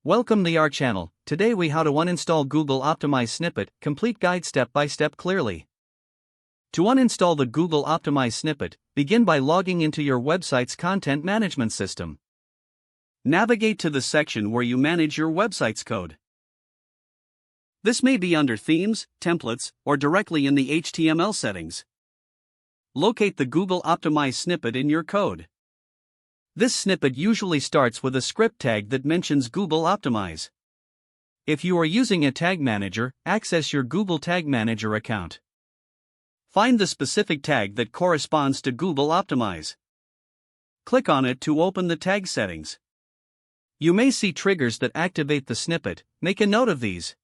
Welcome to our channel. Today we how to uninstall Google Optimize Snippet, complete guide step by step clearly. To uninstall the Google Optimize Snippet, begin by logging into your website's content management system. Navigate to the section where you manage your website's code. This may be under Themes, Templates, or directly in the HTML settings. Locate the Google Optimize Snippet in your code. This snippet usually starts with a script tag that mentions Google Optimize. If you are using a tag manager, access your Google Tag Manager account. Find the specific tag that corresponds to Google Optimize. Click on it to open the tag settings. You may see triggers that activate the snippet. Make a note of these.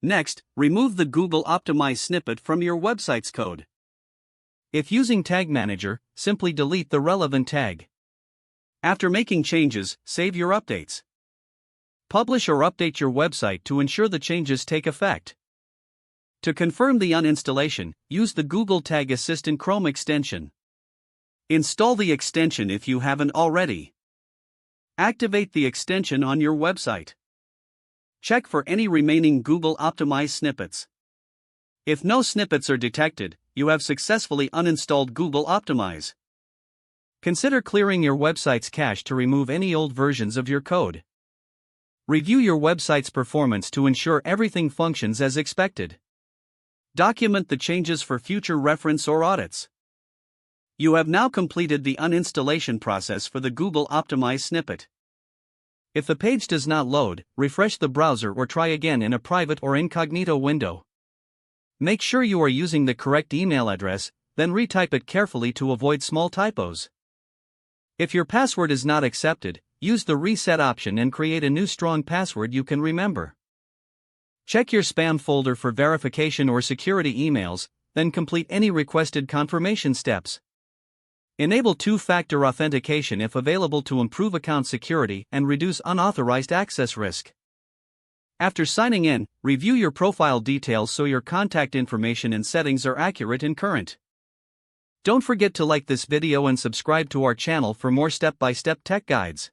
Next, remove the Google Optimize snippet from your website's code. If using Tag Manager, simply delete the relevant tag. After making changes, save your updates. Publish or update your website to ensure the changes take effect. To confirm the uninstallation, use the Google Tag Assistant Chrome extension. Install the extension if you haven't already. Activate the extension on your website. Check for any remaining Google Optimize snippets. If no snippets are detected, you have successfully uninstalled Google Optimize. Consider clearing your website's cache to remove any old versions of your code. Review your website's performance to ensure everything functions as expected. Document the changes for future reference or audits. You have now completed the uninstallation process for the Google Optimize snippet. If the page does not load, refresh the browser or try again in a private or incognito window. Make sure you are using the correct email address, then retype it carefully to avoid small typos. If your password is not accepted, use the reset option and create a new strong password you can remember. Check your spam folder for verification or security emails, then complete any requested confirmation steps. Enable two-factor authentication if available to improve account security and reduce unauthorized access risk. After signing in, review your profile details so your contact information and settings are accurate and current. Don't forget to like this video and subscribe to our channel for more step-by-step tech guides.